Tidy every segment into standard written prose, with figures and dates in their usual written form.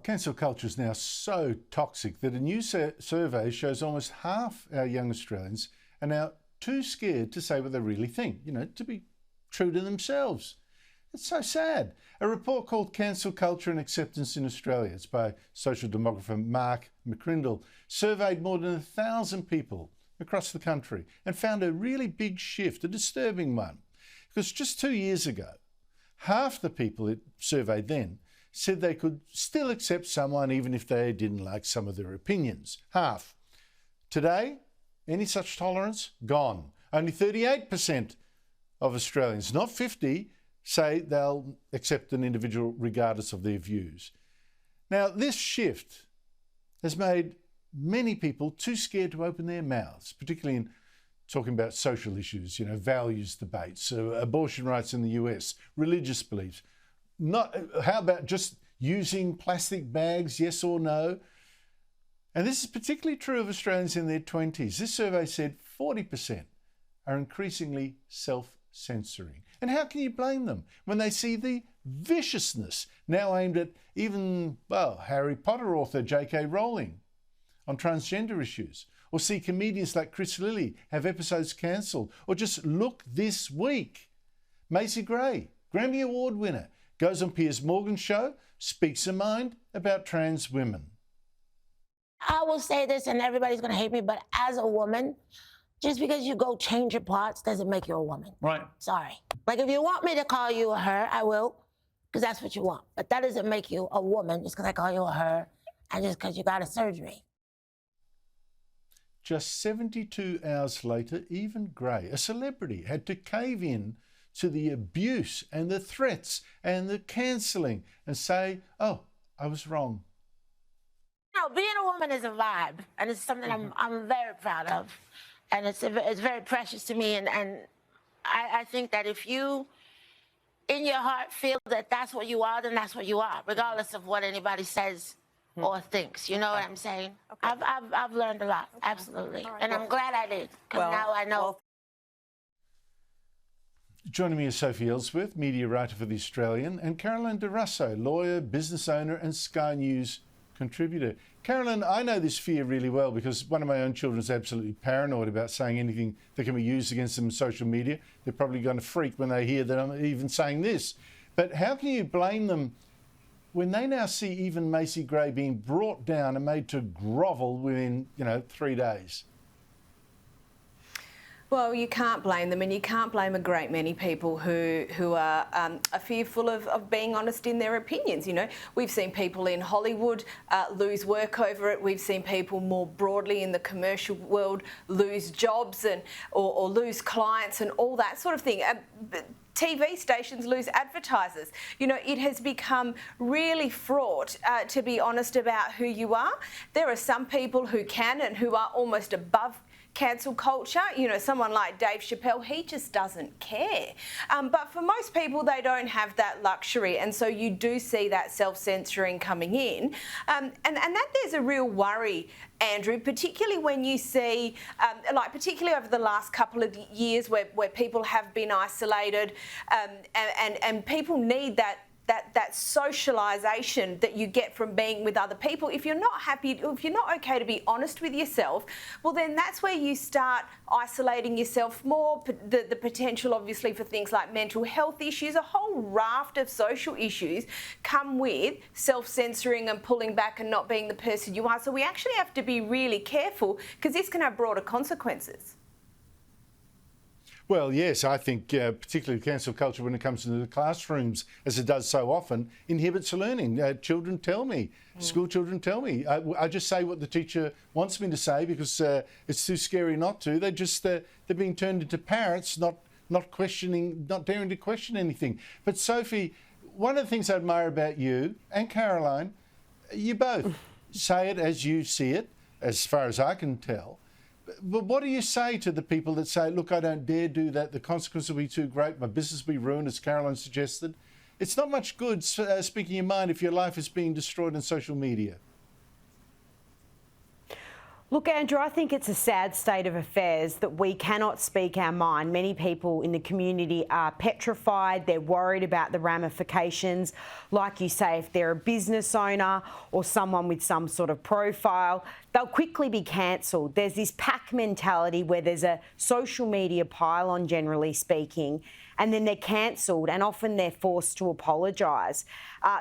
Cancel culture is now so toxic that a new survey shows almost half our young Australians are now too scared to say what they really think, to be true to themselves. It's so sad. A report called Cancel Culture and Acceptance in Australia, it's by social demographer Mark McCrindle, surveyed more than 1,000 people across the country and found a really big shift, a disturbing one. Because just 2 years ago, half the people it surveyed then said they could still accept someone even if they didn't like some of their opinions. Half. Today, any such tolerance? Gone. Only 38% of Australians, not 50%, say they'll accept an individual regardless of their views. Now, this shift has made many people too scared to open their mouths, particularly in talking about social issues, values debates, abortion rights in the US, religious beliefs. How about just using plastic bags, yes or no? And this is particularly true of Australians in their 20s. This survey said 40% are increasingly self-censoring. And how can you blame them when they see the viciousness now aimed at even, Harry Potter author J.K. Rowling on transgender issues, or see comedians like Chris Lilly have episodes cancelled, or just look this week. Macy Gray, Grammy Award winner, goes on Piers Morgan's show, speaks her mind about trans women. I will say this, and everybody's going to hate me, but as a woman, just because you go change your parts doesn't make you a woman. Right. Sorry. Like, if you want me to call you a her, I will, because that's what you want. But that doesn't make you a woman just because I call you a her and just because you got a surgery. Just 72 hours later, even Gray, a celebrity, had to cave in to the abuse and the threats and the cancelling and say, oh, I was wrong. Being a woman is a vibe, and it's something I'm very proud of. And it's very precious to me. And I think that if you, in your heart, feel that that's what you are, then that's what you are, regardless of what anybody says or thinks. You know what I'm saying? Okay. I've learned a lot, absolutely. Right. And I'm glad I did, because now I know. Joining me is Sophie Elsworth, media writer for The Australian, and Caroline De Russo, lawyer, business owner and Sky News contributor. Caroline, I know this fear really well because one of my own children is absolutely paranoid about saying anything that can be used against them in social media. They're probably going to freak when they hear that I'm even saying this. But how can you blame them when they now see even Macy Gray being brought down and made to grovel within, 3 days? Well, you can't blame them, and you can't blame a great many people who are fearful of being honest in their opinions. We've seen people in Hollywood lose work over it. We've seen people more broadly in the commercial world lose jobs or lose clients and all that sort of thing. TV stations lose advertisers. It has become really fraught, to be honest, about who you are. There are some people who can and who are almost above cancel culture. Someone like Dave Chappelle, he just doesn't care. But for most people, they don't have that luxury. And so you do see that self-censoring coming in. And that there's a real worry, Andrew, particularly when you see, particularly over the last couple of years where people have been isolated and people need that socialisation that you get from being with other people. If you're not happy, if you're not okay to be honest with yourself, well, then that's where you start isolating yourself more. The potential, obviously, for things like mental health issues, a whole raft of social issues come with self-censoring and pulling back and not being the person you are. So we actually have to be really careful because this can have broader consequences. Well, yes, I think particularly cancel culture when it comes into the classrooms, as it does so often, inhibits learning. Children tell me, school children tell me, I just say what the teacher wants me to say because it's too scary not to. They're being turned into parrots, not daring to question anything. But Sophie, one of the things I admire about you and Caroline, you both say it as you see it, as far as I can tell. But what do you say to the people that say, look, I don't dare do that, the consequence will be too great, my business will be ruined, as Caroline suggested? It's not much good speaking your mind if your life is being destroyed on social media. Look, Andrew, I think it's a sad state of affairs that we cannot speak our mind. Many people in the community are petrified. They're worried about the ramifications. Like you say, if they're a business owner or someone with some sort of profile, they'll quickly be cancelled. There's this pack mentality where there's a social media pile-on, generally speaking, and then they're cancelled and often they're forced to apologise.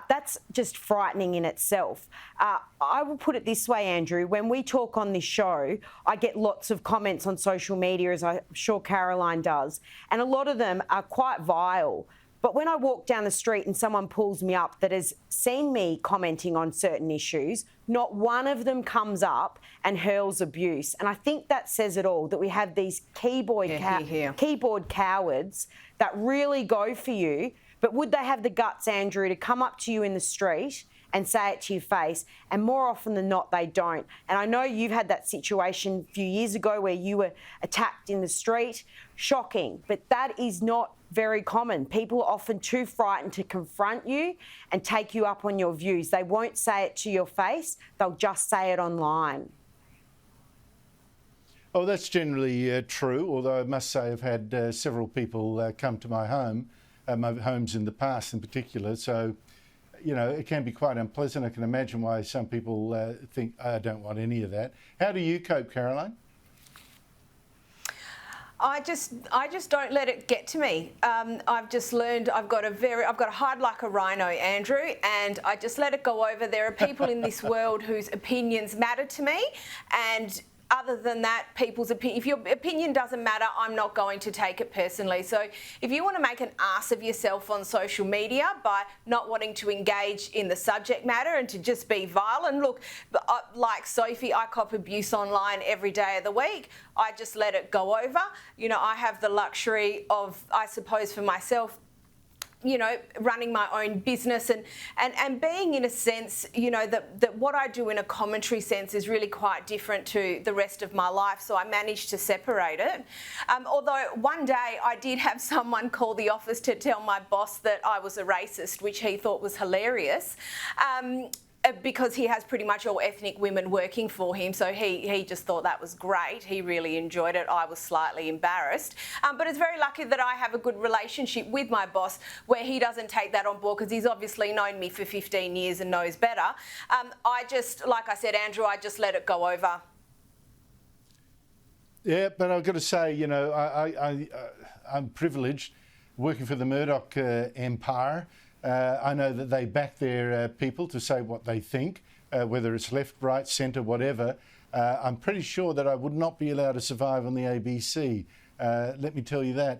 That's just frightening in itself. I will put it this way, Andrew, when we talk on this show, I get lots of comments on social media, as I'm sure Caroline does, and a lot of them are quite vile. But when I walk down the street and someone pulls me up that has seen me commenting on certain issues, not one of them comes up and hurls abuse. And I think that says it all, that we have these keyboard cowards that really go for you. But would they have the guts, Andrew, to come up to you in the street and say it to your face? And more often than not, they don't. And I know you've had that situation a few years ago where you were attacked in the street. Shocking. But that is not very common. People are often too frightened to confront you and take you up on your views. They won't say it to your face. They'll just say it online. Oh, that's generally true, although I must say I've had several people come to my homes in the past in particular. So, you know, it can be quite unpleasant. I can imagine why some people think, I don't want any of that. How do you cope, Caroline? I just don't let it get to me. I've just learned I've got to hide like a rhino, Andrew, and I just let it go over. There are people in this world whose opinions matter to me, and other than that, people's opinion, if your opinion doesn't matter, I'm not going to take it personally. So if you want to make an ass of yourself on social media by not wanting to engage in the subject matter and to just be vile, and look, like Sophie, I cop abuse online every day of the week. I just let it go over. You know, I have the luxury of, I suppose for myself, you know, running my own business and being, in a sense, you know, that what I do in a commentary sense is really quite different to the rest of my life. So I managed to separate it. Although one day I did have someone call the office to tell my boss that I was a racist, which he thought was hilarious. Because he has pretty much all ethnic women working for him, so he just thought that was great. He really enjoyed it. I was slightly embarrassed. But it's very lucky that I have a good relationship with my boss where he doesn't take that on board, because he's obviously known me for 15 years and knows better. I just, like I said, Andrew, I just let it go over. Yeah, but I've got to say, you know, I'm privileged working for the Murdoch empire. I know that they back their people to say what they think, whether it's left, right, centre, whatever. I'm pretty sure that I would not be allowed to survive on the ABC. Let me tell you that.